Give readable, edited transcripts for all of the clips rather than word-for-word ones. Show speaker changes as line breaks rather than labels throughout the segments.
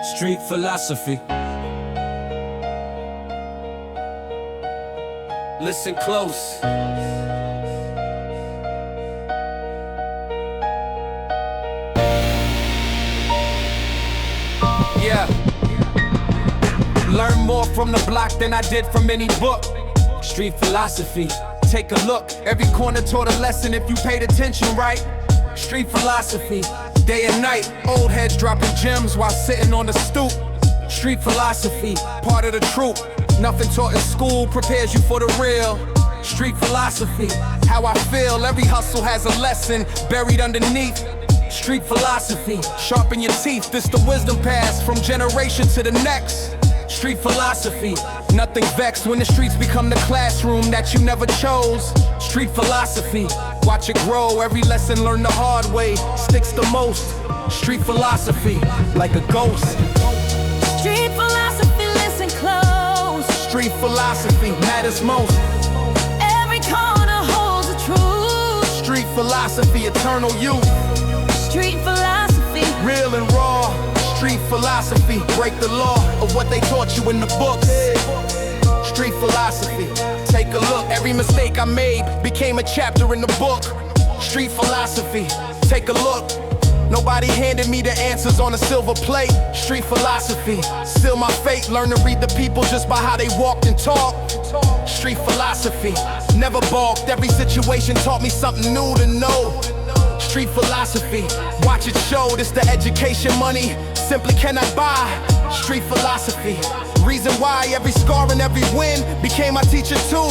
Street philosophy. Listen close. Yeah. Learn more from the block than I did from any book. Street philosophy. Take a look. Every corner taught a lesson if you paid attention, right? Street philosophy. Day and night, old heads dropping gems while sitting on the stoop. Street philosophy, part of the troop. Nothing taught in school prepares you for the real. Street philosophy, how I feel. Every hustle has a lesson buried underneath. Street philosophy, sharpen your teeth. This the wisdom passed from generation to the next. Street philosophy, nothing vexed when the streets become the classroom that you never chose. Street philosophy, watch it grow. Every lesson learned the hard way sticks the most. Street philosophy, like a ghost.
Street philosophy, listen close.
Street philosophy matters most.
Every corner holds a truth.
Street philosophy, eternal youth.
Street philosophy,
Real and raw. Street philosophy, break the law of what they taught you in the books. Street philosophy, take a look. Every mistake I made became a chapter in the book. Street philosophy, take a look. Nobody handed me the answers on a silver plate. Street philosophy, seal my fate. Learn to read the people just by how they walked and talked. Street philosophy, never balked. Every situation taught me something new to know. Street philosophy, watch it show. This the education money simply cannot buy. Street philosophy, reason why every scar and every win became my teacher too.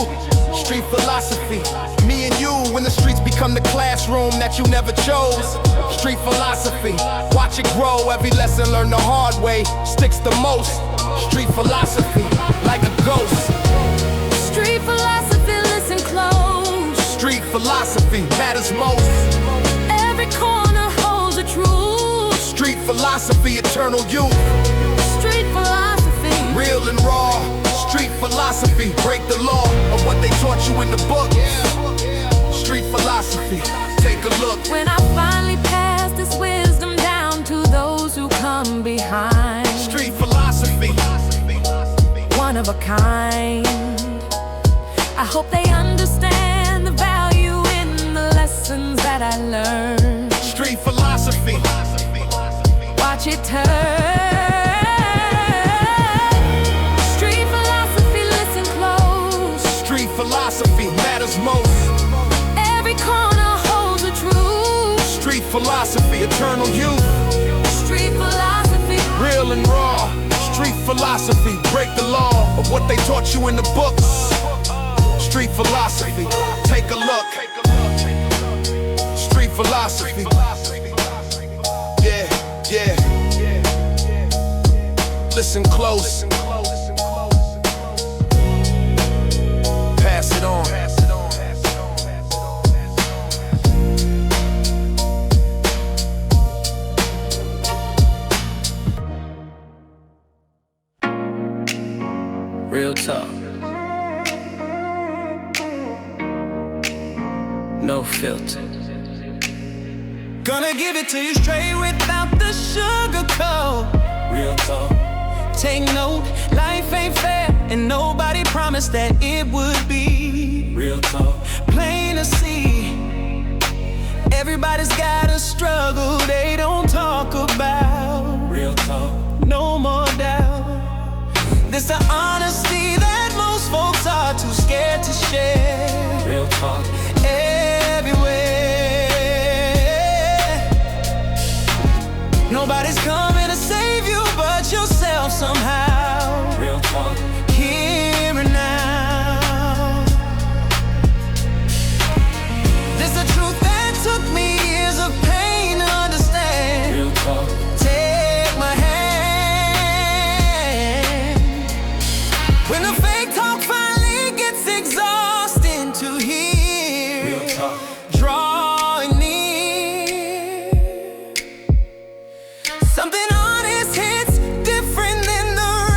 Street philosophy, me and you when the streets become the classroom that you never chose. Street philosophy, watch it grow. Every lesson learned the hard way sticks the most. Street philosophy, like a ghost.
street philosophy, listen close.
Street philosophy matters most.
Every corner holds a truth.
Street philosophy, eternal youth.
Street philosophy,
Real and raw. Street philosophy, break the law of what they taught you in the book. Street philosophy, take a look.
when I finally pass this wisdom down to those who come behind.
Street philosophy,
One of a kind. I hope they understand the value in the lessons that I learned.
street philosophy,
Watch it turn. Street philosophy, listen close.
street philosophy matters most.
Every corner holds a truth.
Street philosophy, eternal youth.
Street philosophy,
Real and raw. Street philosophy, break the law of what they taught you in the books. Street philosophy, take a look. Street philosophy, yeah, yeah. Listen close. Pass it on. Real talk. No filter.
Gonna give it to you straight without the sugarcoat.
Real talk.
Take note, life ain't fair, and nobody promised that it would be.
Real talk.
Plain to see, everybody's got a struggle they don't talk about.
Real talk.
No more doubt. This the honesty that most folks are too scared to share.
Real talk.
Everywhere, nobody's coming to save you but yourself somehow.
Real talk.
Here and now. This the truth that took me years of pain to understand.
Real talk.
Take my hand. When the fake talk finally gets exhausting to hear,
Real talk.
drawing near. Something honest hits different than the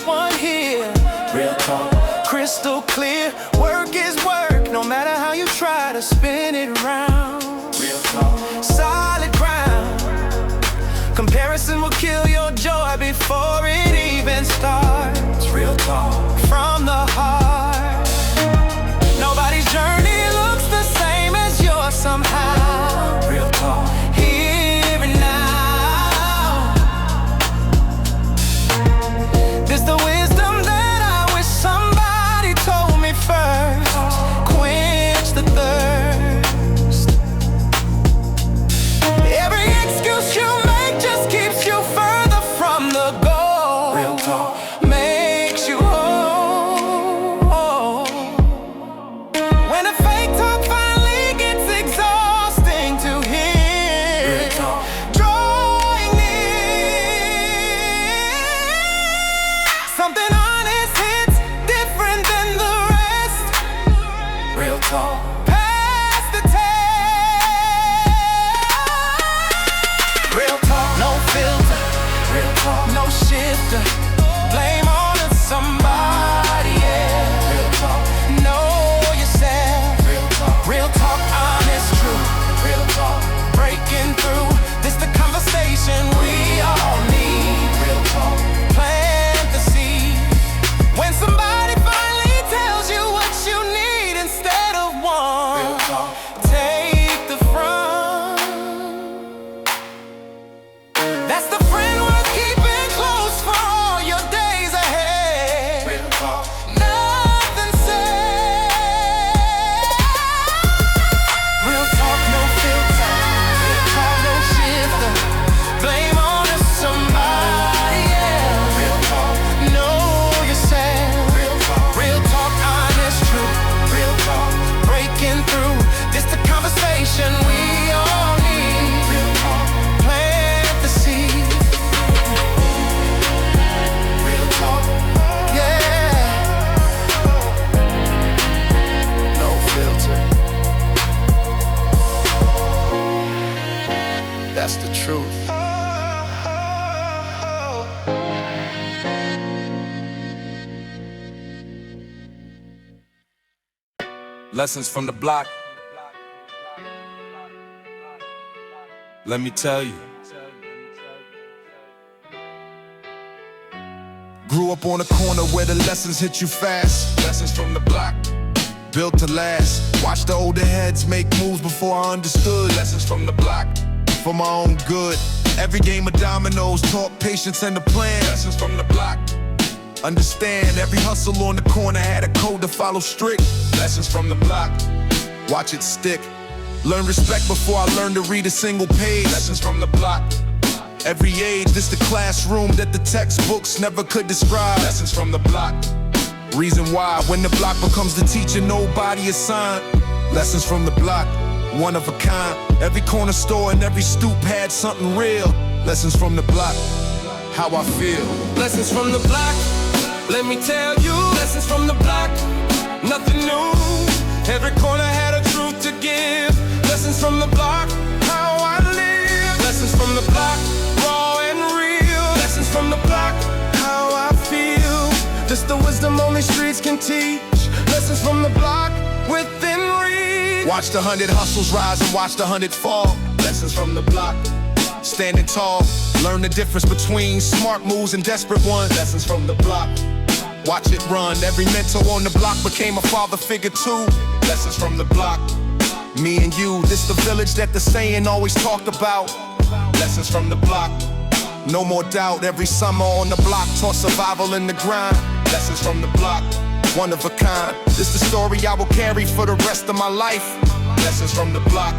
one here. Real talk, crystal clear. Work is work, no matter how you try to spin it around. Real talk, solid ground. Comparison will kill your joy before it even starts. Real talk, from the heart. Nobody's journey looks the same as yours somehow. Real talk, here and now. This the wisdom that I wish somebody told me first. Quench the thirst. Every excuse you make just keeps you further from the goal. Real talk makes you whole. When a fake talk finally gets exhausting to hear, drawing near, something honest hits different than the rest. Real talk, pass the test. Real talk, no filter. Real talk, no shifter. Blame on it somebody else. Real talk, know yourself. Real talk, honest, true. Real talk, breaking through. This the conversation we all need. Real talk, plant the seed. When somebody finally tells you what you need instead of want, real talk, take the front. That's the friend worth keeping close for all your days ahead. Real talk, nothing said. Real talk, no filter. Real talk, no shifter. Blame on us somebody else. Real talk, know yourself. Real talk, honest, true. Real talk, breaking through. This the conversation we all need. Real talk, plant the seed. Real talk, yeah. No filter. That's the truth.
Lessons from the block. Let me tell you. Grew up on a corner where the lessons hit you fast. Lessons from the block. Built to last. Watched the older heads make moves before I understood. Lessons from the block. For my own good. Every game of dominoes taught patience and a plan. Lessons from the block. Understand, every hustle on the corner had a code to follow strict. Lessons from the block. Watch it stick. Learn respect before I learned to read a single page. Lessons from the block. Every age, this the classroom that the textbooks never could describe. Lessons from the block. Reason why, when the block becomes the teacher, nobody assigned. Lessons from the block, one of a kind. Every corner store and every stoop had something real. Lessons from the block, how I feel.
Lessons from the block, let me tell you. Lessons from the block, nothing new. Every corner had a truth to give. Lessons from the block, how I live. Lessons from the block, raw and real. Lessons from the block, how I feel. Just the wisdom only streets can teach. Lessons from the block, within reach.
Watch the 100 hustles rise and watch the 100 fall. Lessons from the block, standing tall. Learn the difference between smart moves and desperate ones. Lessons from the block, watch it run. Every mentor on the block became a father figure too. Lessons from the block, me and you. This the village that the saying always talked about. Lessons from the block, no more doubt. Every summer on the block taught survival in the grind. Lessons from the block, one of a kind. This the story I will carry for the rest of my life. Lessons from the block,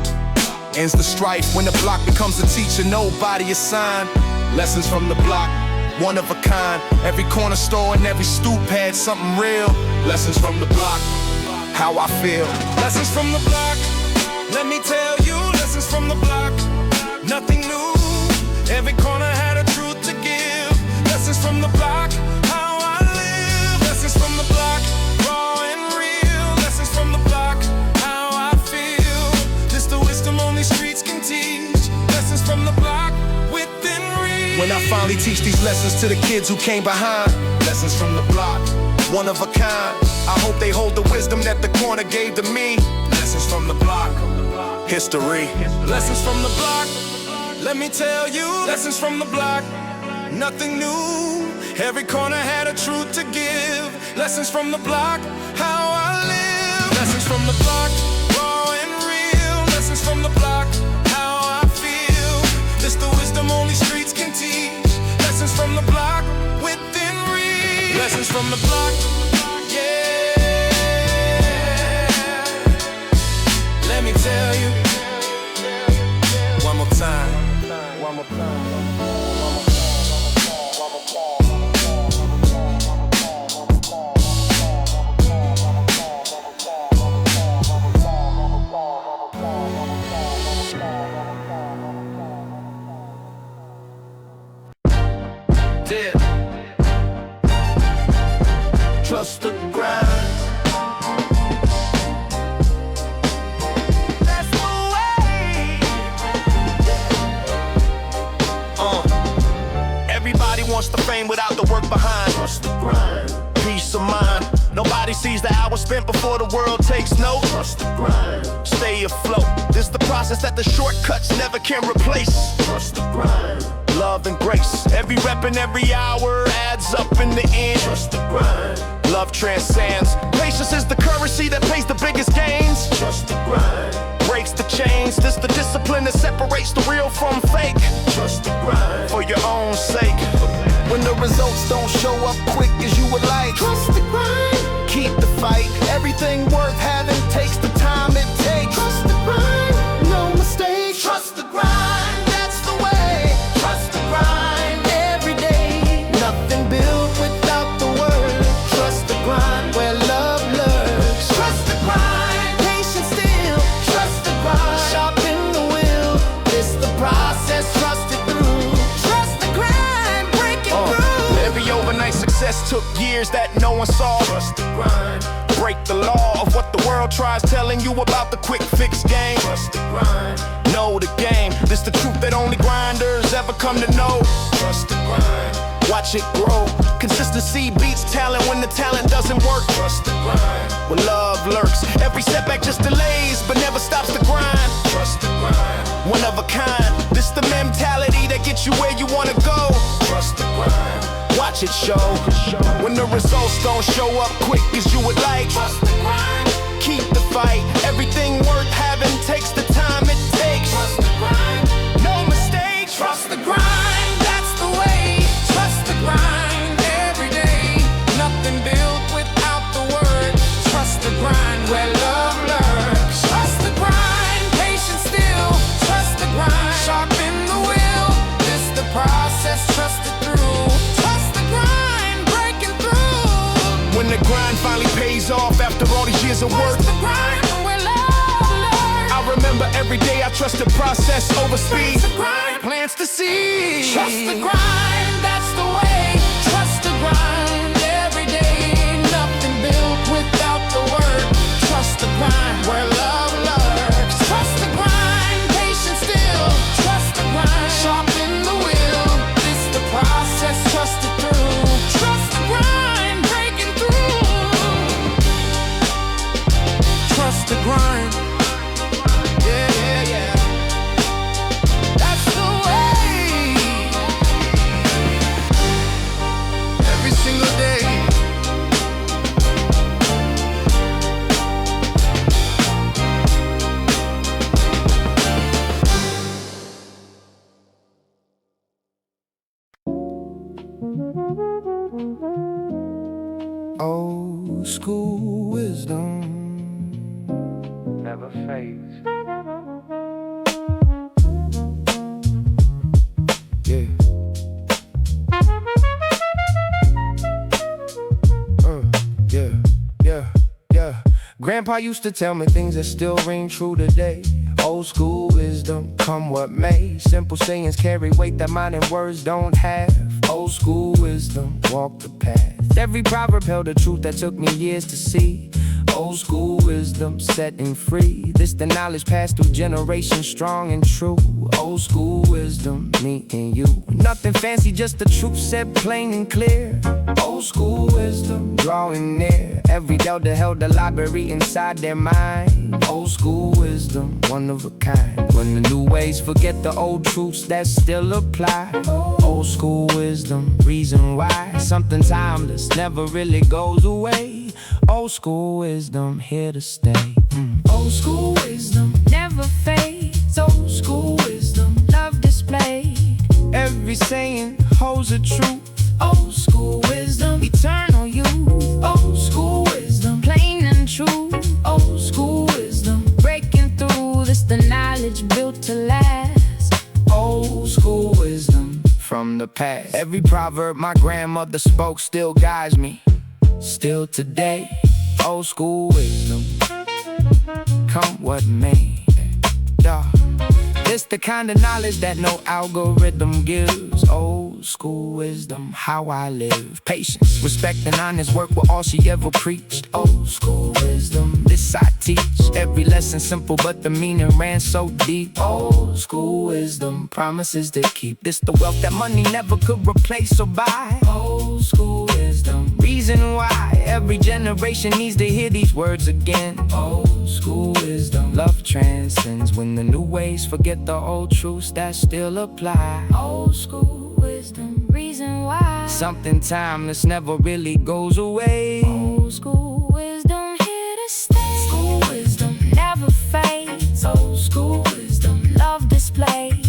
ends the strife. When the block becomes a teacher, nobody assigned. Lessons from the block, one of a kind. Every corner store and every stoop had something real. Lessons from the block, how I feel.
Lessons from the block, let me tell you. Lessons from the block, nothing new. Every corner had a truth to give. Lessons from the block, how I live. Lessons from the block, raw and real. Lessons from the block, how I feel. Just the wisdom only streets can teach. Lessons from the block, within reach.
When I finally teach these lessons to the kids who came behind, lessons from the block, one of a kind. I hope they hold the wisdom that the corner gave to me. Lessons from the block, history.
Lessons from the block, let me tell you. Lessons from the block, nothing new. Every corner had a truth to give. Lessons from the block, how I live. Lessons from the block, raw and real. Lessons from the block, how I feel. This the wisdom only streets can teach. Lessons from the block, within reach. Lessons from the block, yeah. Let me tell you one more time. One more time.
Trust the grind.
That's the way.
Everybody wants the fame without the work behind. Trust the grind. Peace of mind. Nobody sees the hours spent before the world takes note. Trust the grind. Stay afloat. This the process that the shortcuts never can replace. Trust the grind. Love and grace. Every rep and every hour adds up in the end. Trust the grind. Love transcends. Patience is the currency that pays the biggest gains. Trust the grind. Breaks the chains. This the discipline that separates the real from fake. Trust the grind. For your own sake. When the results don't show up quick as you would like,
Trust the grind.
keep the fight. Everything worth having takes the time it takes.
Trust the grind. No mistakes.
Trust the grind, that's the way. Trust the grind every day. Nothing built without the work. Trust the grind where love lurks. Trust the grind, patience still. Trust the grind, sharpen the wheel. This the process, trust it through.
Trust the grind. Break it through.
Every overnight success took years that no one saw. Trust the grind. Break the law of what the world tries telling you about the quick fix game. Trust the grind. Know the game. This the truth that only grinders ever come to know. Trust the grind. Watch it grow. Consistency beats talent when the talent doesn't work. Trust the grind. When love lurks, every setback just delays but never stops the grind. Trust the grind. One of a kind. This the mentality that gets you where you wanna go. Trust the grind. Watch it show. When the results don't show up quick as you would like,
Trust the grind.
keep the fight. Everything worth having takes the time it takes.
Trust the grind.
No mistakes.
Trust the grind. That's the way. Trust the grind every day. Nothing built without the word. Trust the grind where love lurks. Trust the grind. Patience still. Trust the grind. Sharpen the wheel. This the process. Trust it through. Trust the grind. Breaking through.
When the grind finally pays off after all these years of work,
Trust the grind where love lurks.
I remember every day I trust the process over speed.
Trust the grind.
Plants the seed.
Trust the grind, that's the way. Trust the grind every day. Nothing built without the work. Trust the grind where love lurks. Trust the grind, patience still. Trust the grind, sharpen the wheel. This the process, trust it through. Trust the grind, breaking through. Trust the grind. Yeah, yeah, yeah. That's the way. Every single day.
Old school wisdom
never fades.
Yeah. Yeah. Grandpa used to tell me things that still ring true today. Old school wisdom, come what may. Simple sayings carry weight that modern words don't have. Old school wisdom, walk the path. Every proverb held a truth that took me years to see.
Old school wisdom setting free. This the knowledge passed through generations, strong and true. Old school wisdom, me and you. Nothing fancy, just the truth said plain and clear. Old school wisdom, drawing near. Every elder held a library inside their mind. Old school wisdom, one of a kind. When the new ways forget the old truths that still apply. Old school wisdom, reason why something timeless never really goes away. Old school wisdom, here to stay. Old school wisdom never fades. Old school wisdom, love displayed. Every saying holds a truth. Old school wisdom, eternal youth. Old school wisdom, plain and true. Old school wisdom, breaking through. This the knowledge built to last. Old school wisdom from the past. Every proverb my grandmother spoke still guides me. Still today, old school wisdom, come what may. It's the kind of knowledge that no algorithm gives. Old school wisdom, how I live. Patience, respect, and honest work were all she ever preached. Old school wisdom, this I teach. Every lesson simple, but the meaning ran so deep. Old school wisdom, promises to keep. This the wealth that money never could replace or buy. Old school wisdom, reason why every generation needs to hear these words again. Old school wisdom, love transcends. When the new ways forget the old truths that still apply. Old school wisdom, reason why something timeless never really goes away. Old school wisdom, here to stay. School wisdom never fades. Old school wisdom, love displayed.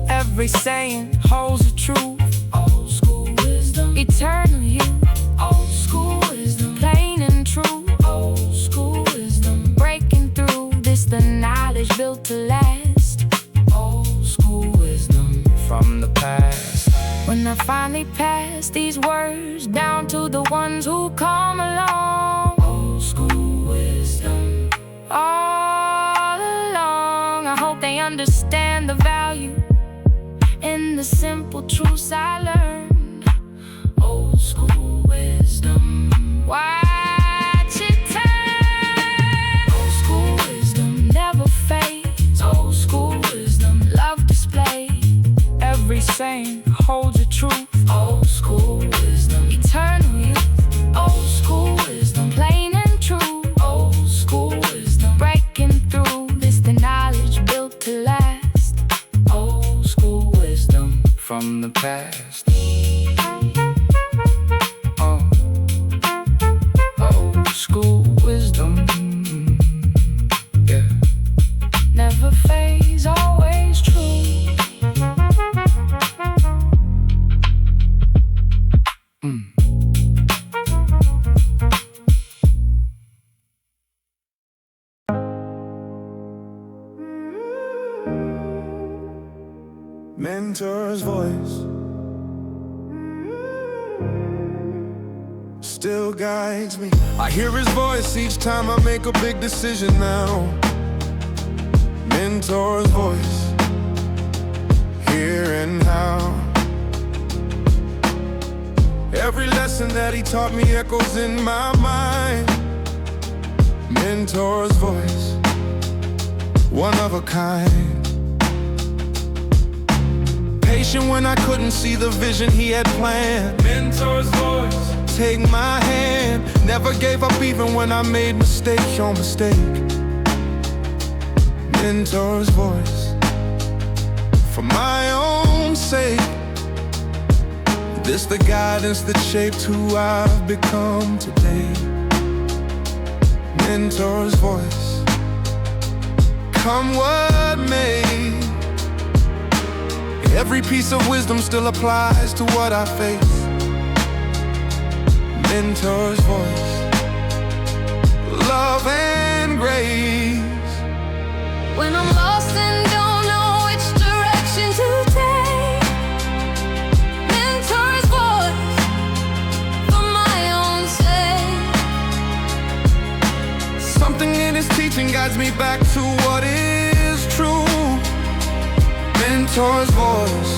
Every saying holds a truth. Old school wisdom, eternal youth. Old school wisdom, plain and true. Old school wisdom, breaking through. This the knowledge built to last. Old school wisdom from the past. When I finally pass these words down to the ones who come along. Old school wisdom, all along. I hope they understand the value in the simple truths I learned. Old school wisdom, watch it turn. Old school wisdom never fades. Old school wisdom, love displayed. Every saying holds a truth. Old school wisdom, eternal youth. Old school wisdom, plain and true. Old school wisdom, breaking through. This the knowledge built to last. Old school wisdom from the past. Old school wisdom, yeah, never fades, always true.
Mentor's voice still guides me. I hear his voice each time I make a big decision now. Mentor's voice, here and now. Every lesson that he taught me echoes in my mind. Mentor's voice, one of a kind. Patient when I couldn't see the vision he had planned. Mentor's voice, take my hand. Never gave up even when I made mistake on mistake. Mentor's voice, for my own sake. This the guidance that shaped who I've become today. Mentor's voice, come what may. Every piece of wisdom still applies to what I face. Mentor's voice, love and grace.
When I'm lost and don't know which direction to take, Mentor's voice, for my own sake.
Something in his teaching guides me back to what is true. Mentor's voice,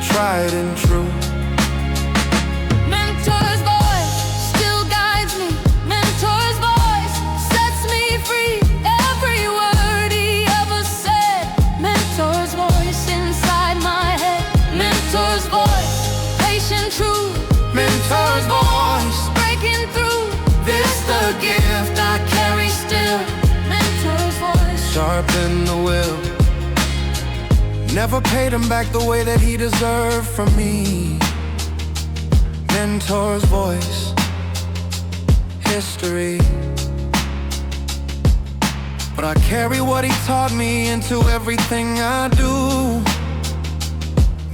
tried and true.
Mentor's voice still guides me. Mentor's voice.
will. Never paid him back the way that he deserved from me. Mentor's voice, history. But I carry what he taught me into everything I do.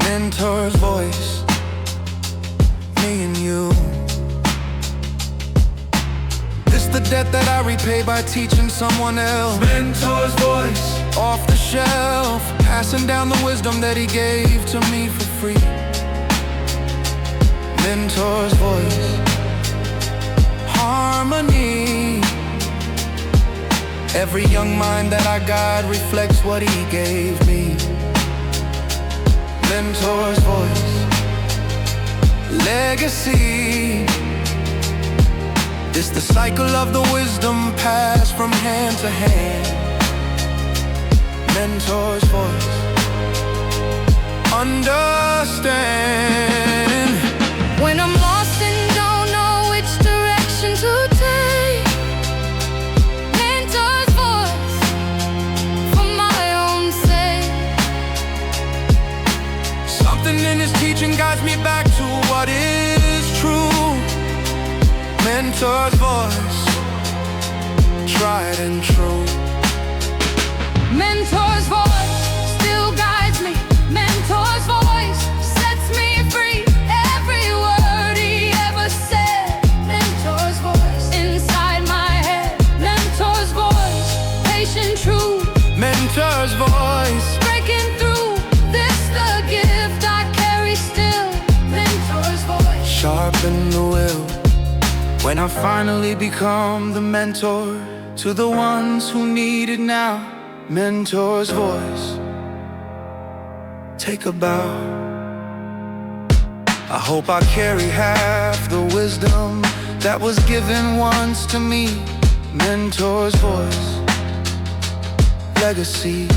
Mentor's voice, me and you. This the debt that I repay by teaching someone else. Mentor's voice, off the shelf, passing down the wisdom that he gave to me for free. Mentor's voice, harmony. Every young mind that I guide reflects what he gave me. Mentor's voice, legacy. It's the cycle of the wisdom passed from hand to hand. Mentor's voice, understand.
When I'm lost and don't know which direction to take, Mentor's voice, for my own sake.
Something in his teaching guides me back to what is true. Mentor's voice, tried and true.
Mentor's voice still guides me. Mentor's voice sets me free. Every word he ever said. Mentor's voice inside my head. Mentor's voice, patient, true.
Mentor's voice,
Breaking through. This the gift I carry still. Mentor's voice.
sharpen the will. When I finally become the mentor to the ones who need it now. Mentor's voice, take a bow. I hope I carry half the wisdom that was given once to me. Mentor's voice, legacy.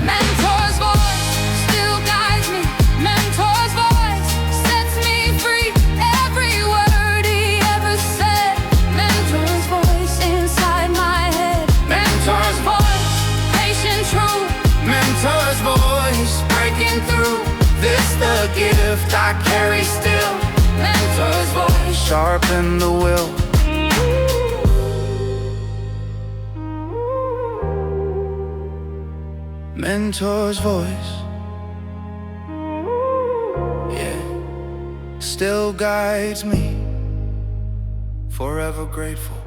Mentor's voice still guides me. Mentor's voice sets me free. Every word he ever said. Mentor's voice inside my head. Mentor's voice, patient, true.
Mentor's voice,
Breaking through.
this the gift I carry still.
Mentor's voice.
Sharpen the will. Mentor's voice, yeah, still guides me. Forever grateful.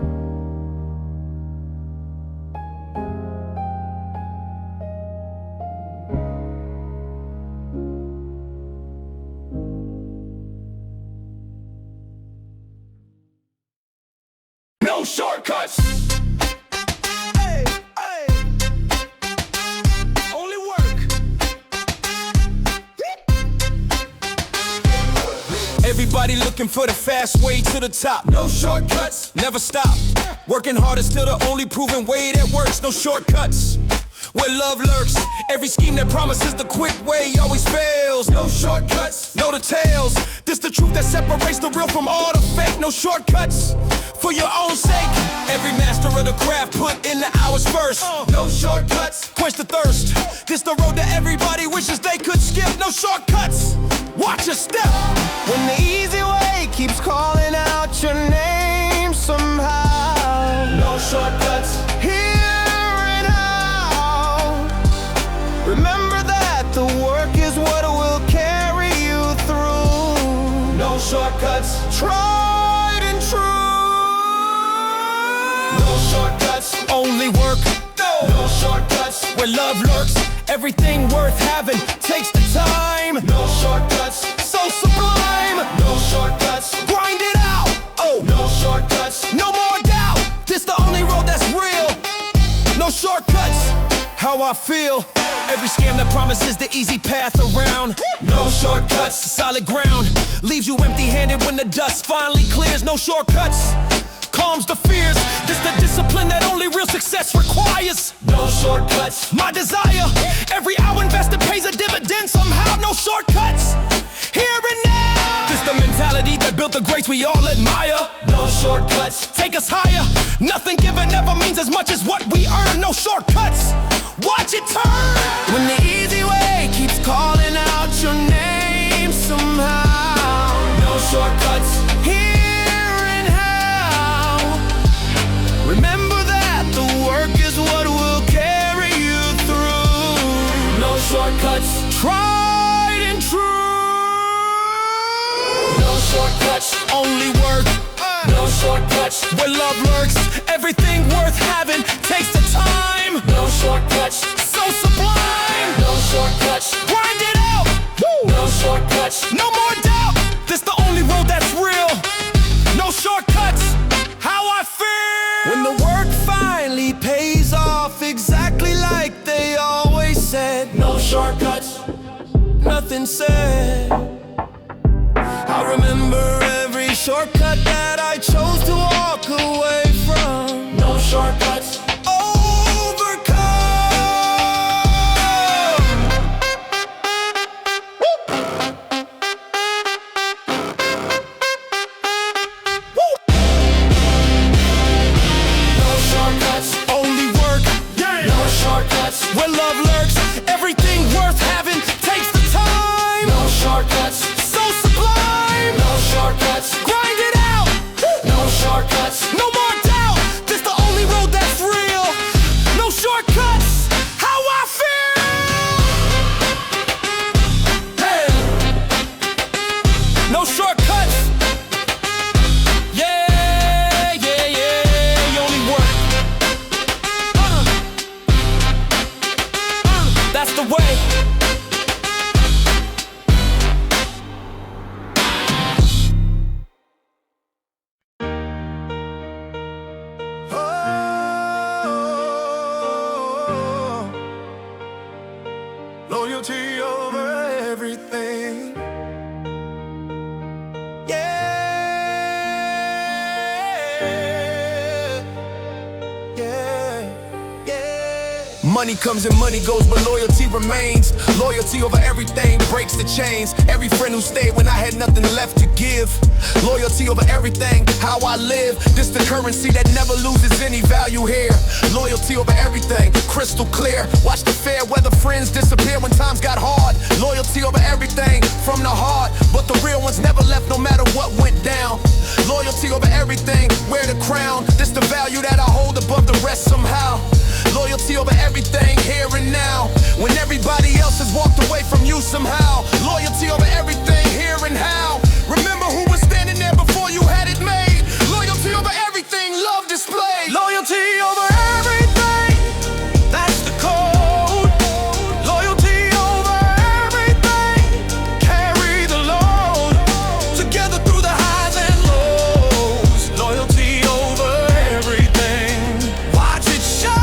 No shortcuts. Only work. Everybody looking for the fast way to the top. No shortcuts. Never stop. Working hard is still the only proven way that works. No shortcuts. Where love lurks, every scheme that promises the quick way always fails. No shortcuts, no details. This the truth that separates the real from all the fake. No shortcuts, for your own sake. Every master of the craft put in the hours first. No shortcuts, quench the thirst. This the road that everybody wishes they could skip. No shortcuts, watch your step.
When the easy way keeps calling out your name somehow.
No shortcuts.
Remember that the work is what will carry you through.
No shortcuts.
Tried and true.
No shortcuts.
Only work.
No shortcuts.
Where love lurks, everything worth having takes the time.
No shortcuts.
So sublime.
No shortcuts.
Grind it out. Oh,
No shortcuts.
no more doubt. This the only road that's real. No shortcuts. How I feel. Every scam that promises the easy path around.
No shortcuts.
Solid ground leaves you empty-handed when the dust finally clears. No shortcuts. Calms the fears. This the discipline that only real success requires.
No shortcuts.
My desire. Every hour invested pays a dividend somehow. No shortcuts. Here and now. This the mentality that built the greats we all admire.
No shortcuts.
shortcuts take us higher. Nothing given ever means as much as what we earn. No shortcuts, watch it turn. When the easy way keeps calling out your name somehow. No shortcuts, here and how. Remember that the work is what will carry you through. No shortcuts, tried and true. No shortcuts, only work. No shortcuts, where love lurks. Everything worth having takes the time. No shortcuts, so sublime. No shortcuts, grind it out. Woo! No shortcuts, no more doubt. This the only road that's real. No shortcuts, how I feel. When the work finally pays off exactly like they always said. No shortcuts, nothing said. I remember every shortcut that I chose to walk away from. No shortcuts, overcome. Woo! No shortcuts, only work. Yeah. No shortcuts, where love lurks. Everything worth having takes the time. No shortcuts, so sublime. No shortcuts, grind it out. No shortcuts, no more doubt. This the only road that's real. No shortcuts, how I feel. Hey. No shortcuts. Yeah, yeah, yeah. You only work. That's the way.
Loyalty over everything.
Money comes and money goes, but loyalty remains. Loyalty over everything breaks the chains. Every friend who stayed when I had nothing left to give. Loyalty over everything, how I live. This the currency that never loses any value here. Loyalty over everything, crystal clear. Watch the fair weather friends disappear when times got hard. Loyalty over everything, from the heart. But the real ones never left no matter what went down. Loyalty over everything, wear the crown. This the value that I hold above the rest somehow. Loyalty over everything, here and now. When everybody else has walked away from you somehow. Loyalty over everything, here and how. Remember who was standing there before you had it made. Loyalty over everything, love displayed.
Loyalty over everything, that's the code. Loyalty over everything, carry the load. Together through the highs and lows. Loyalty over everything, watch it shine.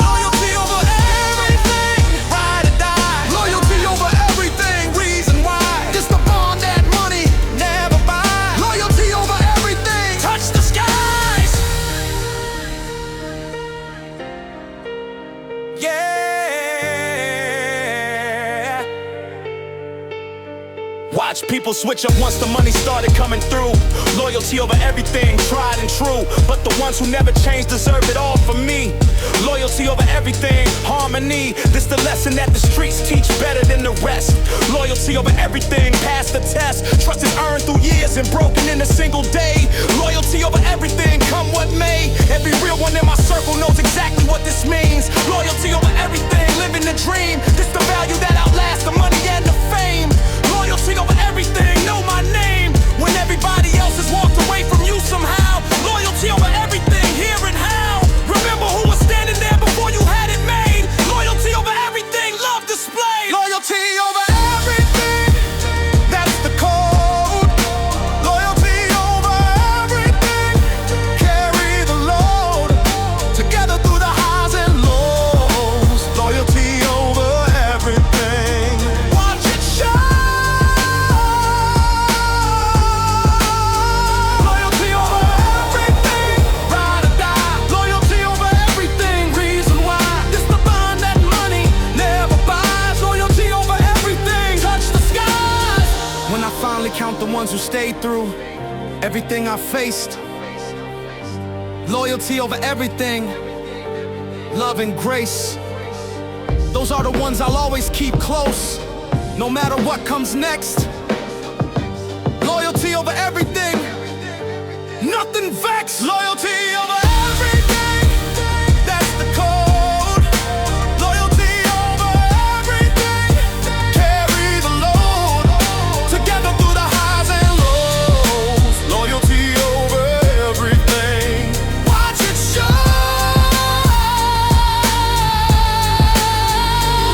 Loyalty over everything, ride or die.
Loyalty over everything, reason why. This the bond that money
Never buy.
Loyalty over everything,
Touch the skies. Yeah. Watch people switch up once the money started coming through. Loyalty over everything, tried and true. But the ones who never change deserve it all from me. Loyalty over everything, harmony. This the lesson that the streets teach better than the rest. Loyalty over everything, pass the test. Trust is earned through years and broken in a single day. Loyalty over everything, come what may. Every real one in my circle knows exactly what this means. Loyalty over everything, living the dream. This the value that outlasts the money and the fame. Loyalty over everything, know my name. When everybody else has walked away from you somehow. Loyalty over everything, here and how. Remember who was standing there before you had it made. Loyalty over everything, love displayed.
Loyalty over everything,
That's the code.
loyalty over everything, carry the load. Together through the stayed through everything I faced. Loyalty over everything, love and grace. Those are the ones I'll always keep close, no matter what comes next. Loyalty over everything, nothing vex. Loyalty over everything, that's the code. Loyalty over everything, carry the load. Together through the highs and lows. Loyalty over everything, watch it show.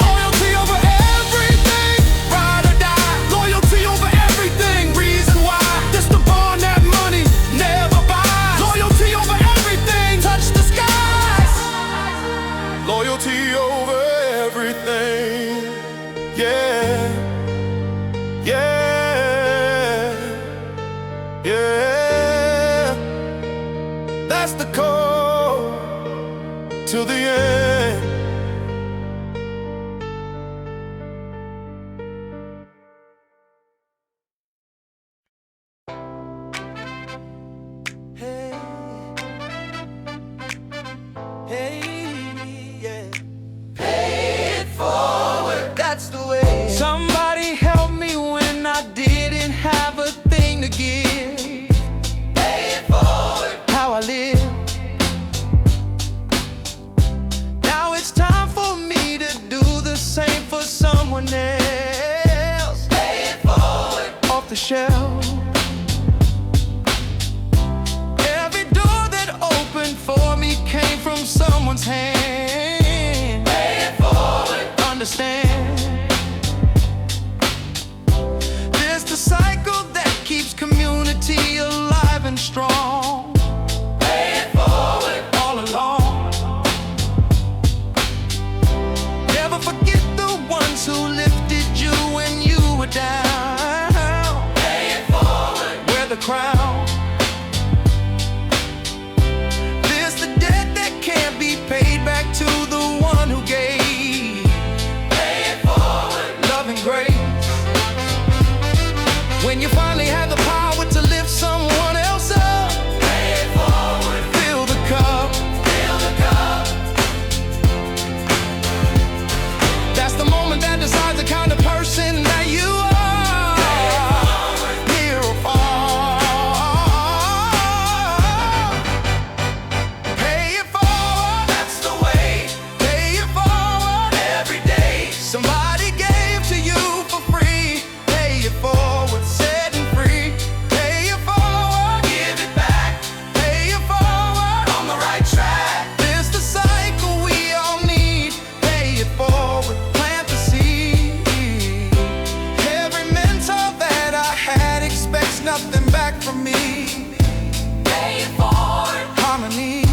Loyalty over everything, ride or die. Loyalty over everything, reason why. This the bond that money never buys. Loyalty over everything, touch the skies. Loyalty over everything, yeah, yeah, yeah. That's the code till the end. Hey, hey, yeah. Pay it forward, that's the way. Somebody help me when I didn't have a thing to give. Pay it forward, how I live. Now it's time for me to do the same for someone else. Pay it forward, off the shelf. Every door that opened for me came from someone's hand. Pay it forward, understand. There's the cycle that keeps community alive and strong. Pay it forward, all along. Never forget the ones who lifted you when you were down. Pay it forward, wear the crown. There's the debt that can't be paid back to the one who gave. Pay it forward, love and grace. When you finally have the power to lift someone else up, pay it forward, fill the cup, fill the cup. That's the moment that decides the kind of person that you are. Pay it forward, near or far. Pay it forward, that's the way. Pay it forward every day. Somebody gave to you for free. Pay it forward, setting free. Pay it forward, give it back. Pay it forward, on the right track. This the cycle we all need. Pay it forward, plant the seed. Every mentor that I had expects nothing back from me. Pay it forward, harmony.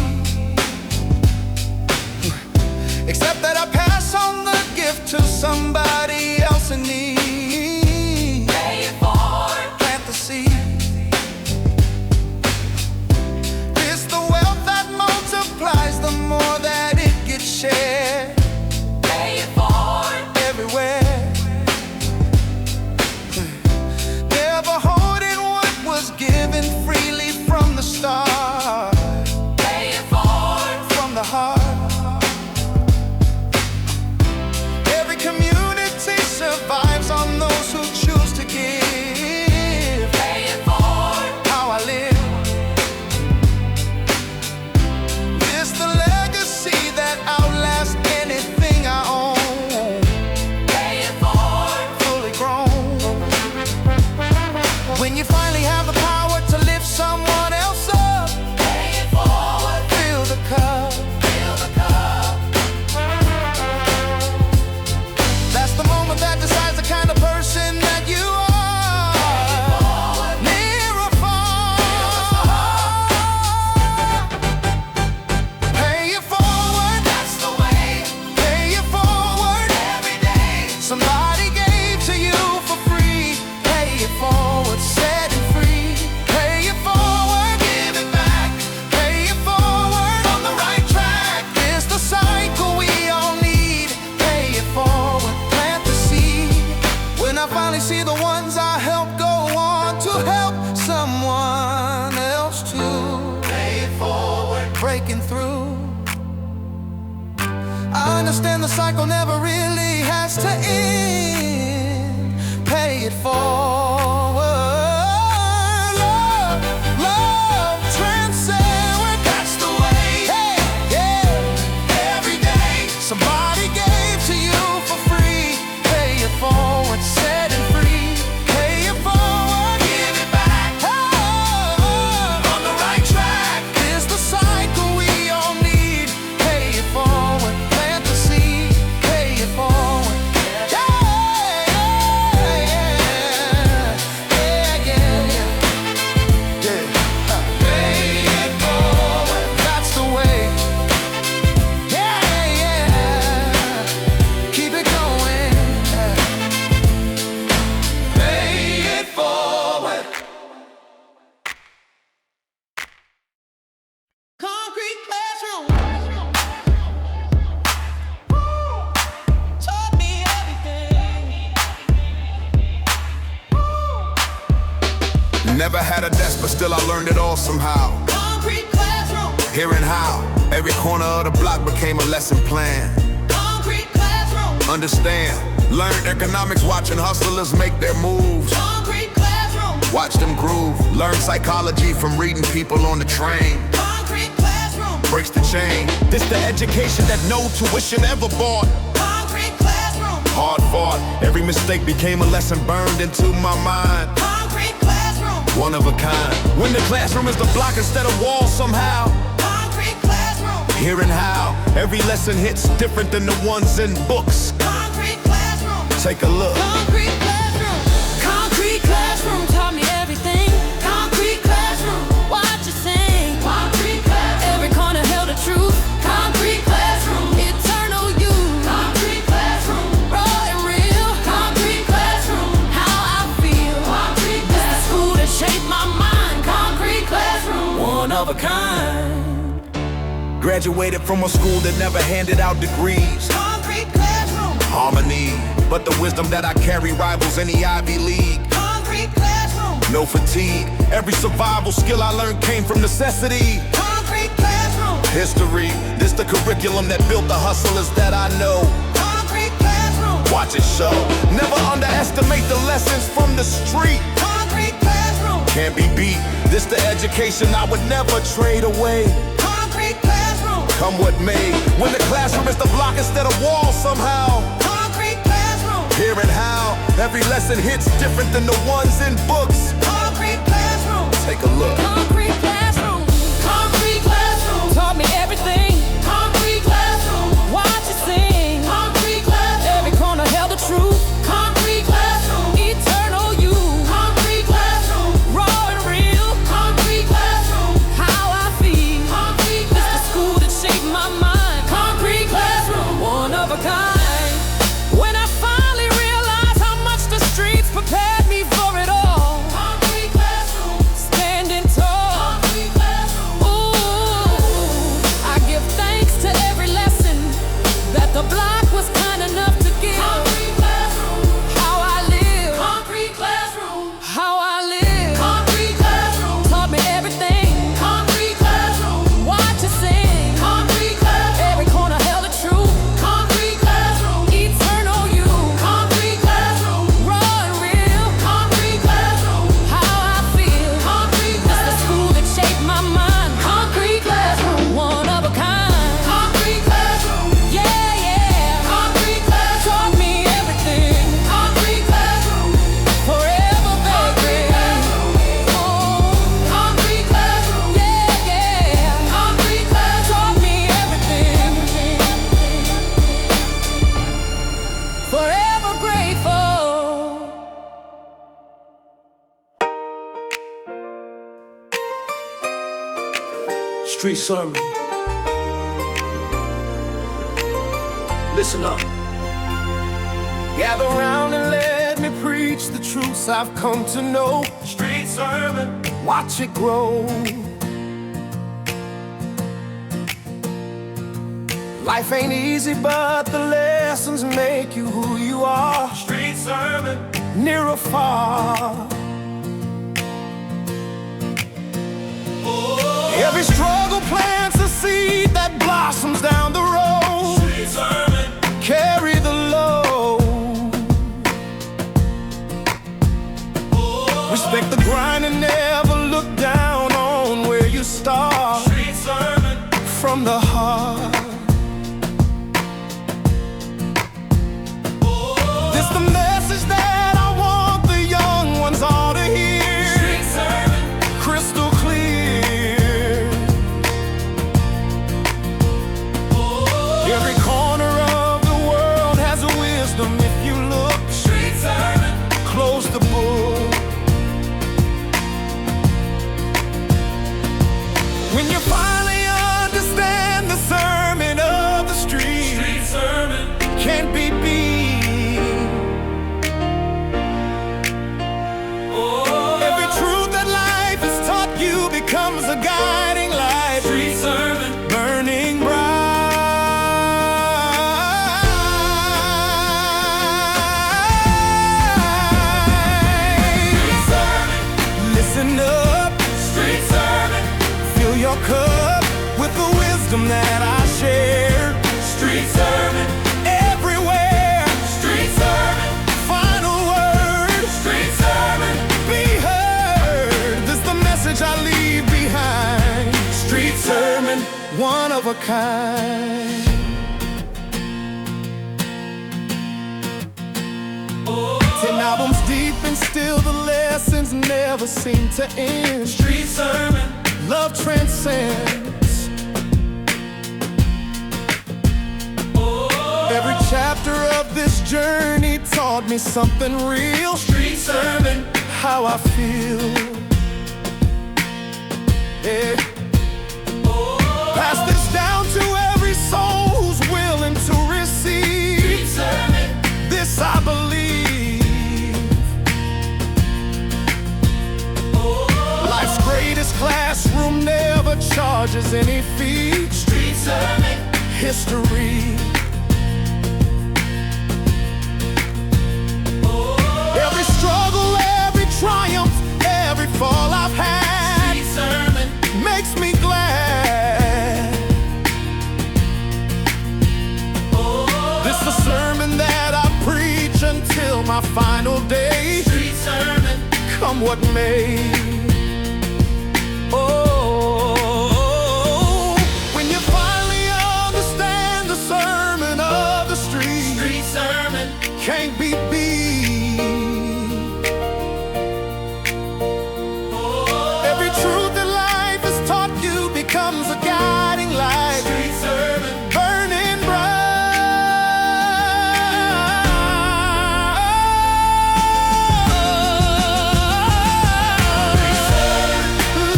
Except that I pass on the gift to somebody else in need. Pay it forward, plant the seed. It's the wealth that multiplies the more that it gets shared. Pay it forward, everywhere. Never holding what was given freely from the start. Pay it forward, from the heart. Every community survives
I understand the cycle never really has to end. Pay it forward. Love transcends. That's the way. Hey, yeah. Every day somebody gave to you for free. Pay it forward, set it free. Pay it forward, give it back. Oh, on the right track. It's the cycle we all need. Pay it forward, plant the seed. Pay it forward.
Never had a desk, but still I learned it all somehow.
Concrete classroom.
Hearing how every corner of the block became a lesson plan.
Concrete classroom.
Understand, learned economics watching hustlers make their moves.
Concrete classroom.
Watch them groove. Learn psychology from reading people on the train.
Concrete classroom.
Breaks the chain.
This the education that no tuition ever bought.
Concrete classroom.
Hard fought. Every mistake became a lesson burned into my mind.
Concrete classroom.
One of a kind.
When the classroom is the block instead of wall somehow.
Concrete classroom.
Hearing how every lesson hits different than the ones in books.
Concrete classroom.
Take a look.
Concrete classroom. Concrete classroom taught me everything. Concrete classroom. Watch it sing. Concrete classroom. Every corner held a truth. Concrete classroom. Eternal youth. Concrete classroom. Raw and real. Concrete classroom. How I feel. Concrete classroom. This is school that shaped my mind. Concrete classroom.
One of a kind.
Graduated from a school that never handed out degrees.
Concrete classroom.
Harmony, but the wisdom that I carry rivals any Ivy League.
Concrete classroom.
No fatigue. Every survival skill I learned came from necessity.
Concrete classroom.
History, this the curriculum that built the hustlers that I know.
Concrete classroom.
Watch it show. Never underestimate the lessons from the street.
Concrete classroom.
Can't be beat. This the education I would never trade away.
Concrete classroom.
Come what may. When the classroom is the block instead of wall somehow.
Concrete classroom.
Hearing how every lesson hits different than the ones in books.
Concrete classroom.
Take a look.
Concrete classroom. Concrete classroom. Taught me everything. Concrete classroom. Watch it sing. Concrete classroom. Every corner held a truth. Concrete classroom. Eternal youth. Concrete classroom. Raw and real. Concrete classroom. How I feel. Concrete classroom. This the school that shaped my mind. Concrete classroom. One of a kind. When I finally realized how much the streets prepared me for it all. Concrete classroom. Standing tall. Concrete classroom. Ooh, I give thanks to every lesson that the block was kind enough to give. Concrete classroom. How I live. Concrete classroom. How I live. Concrete classroom. Taught me everything. Concrete classroom. Watch it sing. Concrete classroom. Every corner held a truth. Concrete classroom. Eternal youth. Concrete classroom. Raw and real. Concrete classroom. How I feel. Concrete classroom. This the school that shaped my mind. Concrete classroom. One of a kind. Concrete classroom. Yeah, yeah. Concrete classroom. Taught me everything. Concrete classroom. Forever, baby. Oh, concrete classroom. Yeah, yeah. Concrete classroom. Taught me everything. Forever grateful.
Street sermon. Listen up.
Gather round and let me preach the truths I've come to know.
Street sermon.
Watch it grow. Life ain't easy, but the lessons make you who you are.
Street sermon.
Near or far. Every struggle plants a seed that blossoms down the road.
Street sermon.
a kind. 10 albums deep and still the lessons never seem to end.
Street sermon.
Love transcends. Every chapter of this journey taught me something real.
Street sermon.
How I feel. Yeah. Pass this down to every soul who's willing to receive.
Street sermon.
This I believe. Life's greatest classroom never charges any fee.
Street sermon.
History. Every struggle, every triumph, every fall I've had.
Street sermon.
Makes me glad. This is a sermon that I preach until my final day.
Street sermon.
Come what may. Oh, when you finally understand the sermon of the street.
Street sermon.
Can't be beat. Every truth that life has taught you becomes a guiding light.
Street sermon.
Burning bright.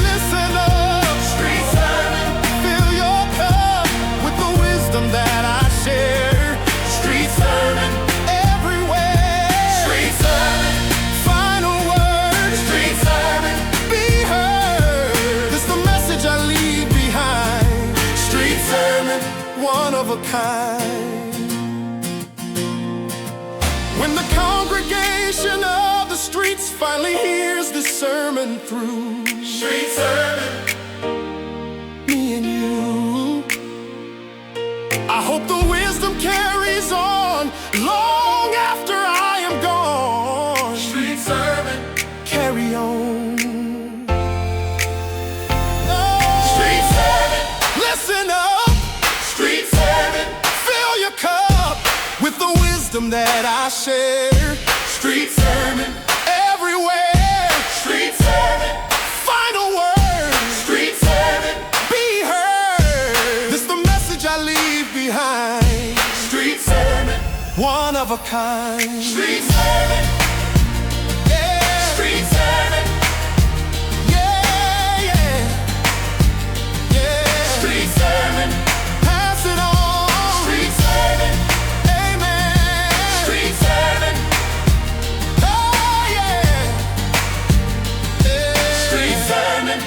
Listen up.
Street sermon.
Fill your cup with the wisdom that I share.
Street sermon.
Everywhere.
Street sermon.
Final words.
Street sermon.
Be heard. It's the message I leave behind.
Street sermon.
One of a kind. When the congregation of the streets finally hears this sermon through,
Street sermon.
me and you, I hope the wisdom carries on long after I am gone.
Street sermon.
Carry on.
Street sermon.
Listen up.
Street sermon.
Fill your cup with the wisdom that I share.
Street sermon.
Everywhere.
Street sermon.
Final words.
Street sermon.
Be heard. This the message I leave behind.
Street sermon.
One of a kind.
Street sermon.
Yeah.
Street sermon.
Yeah, yeah. Yeah.
Street sermon.
Pass it on.
Street sermon.
Amen.
Street sermon.
Oh, yeah. Yeah.
Street sermon.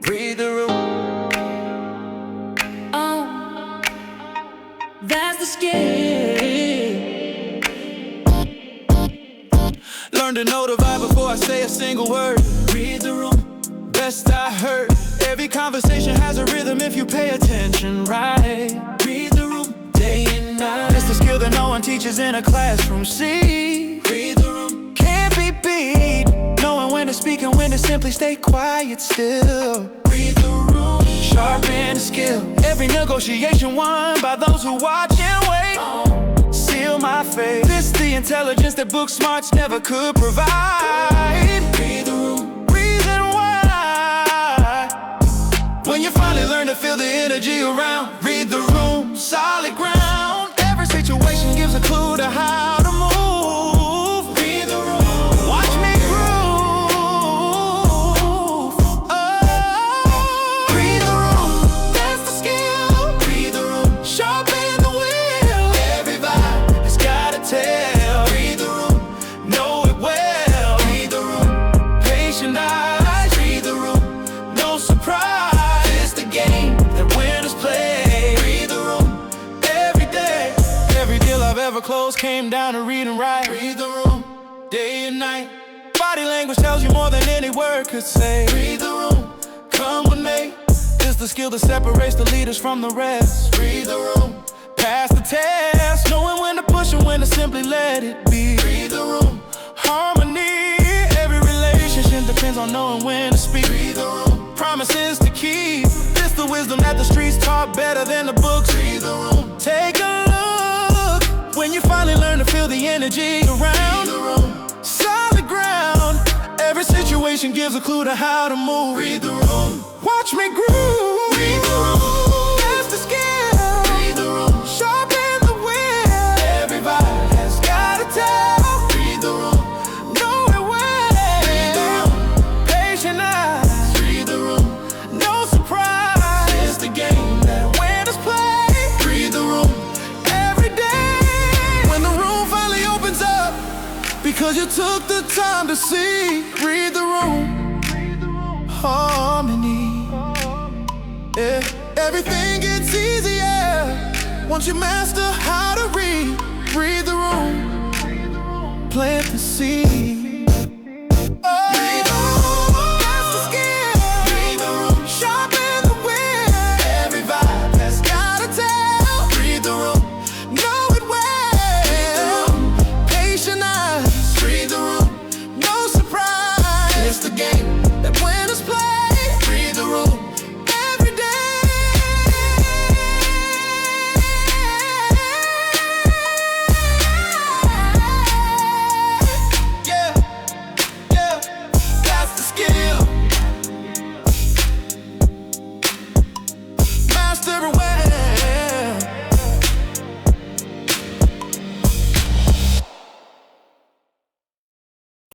Read the room.
Oh, that's the scale.
Learn to know the vibe before I say a single word. Read the room. Best I heard. Every conversation has a rhythm if you pay attention, right? Read the room. Day and night. It's the skill that no one teaches in a classroom. See? Read the room. Can't be beat. Knowing when to speak and when to simply stay quiet still. Read the room. Sharpen the skill. Every negotiation won by those who watch and wait. Seal my fate. This the intelligence that book smarts never could provide. Read the room. Reason why. When you finally learn to feel the energy around. Read the room. Solid ground. Every situation gives a clue to how to move. Read the room. Watch me groove. Oh. Read the room. That's the skill. Read the room. Sharpen the wheel. Every vibe has gotta tell. Read the room. Know it well. Read the room. Patient eyes. Read the room. No surprise. It's the game that winners play. Read the room. Every day. Every deal I've ever closed day and night. Body language tells you more than any word could say. Read the room, come with me. It's the skill that separates the leaders from the rest. Read the room, pass the test, knowing when to push and when to simply let it be. Read the room, harmony. Every relationship depends on knowing when to speak. Read the room, promises to keep. This the wisdom that the streets taught better than the books. Read the room, take a look when you finally learn to feel the energy around. Read the room, solid ground. Every situation gives a clue to how to move. Read the room, watch me groove. Read the room, that's the skill. Read the room, sharpen the wheel. Everybody has got to tell. Read the room, know it well. Read the room, patient eyes. Read the room, no surprise. It's the game that winners play. Read the room, every day. When the room finally opens up, because you took the time to see. Read the room, harmony. Yeah, everything gets easier once you master how to read. Read the room, plant the seed.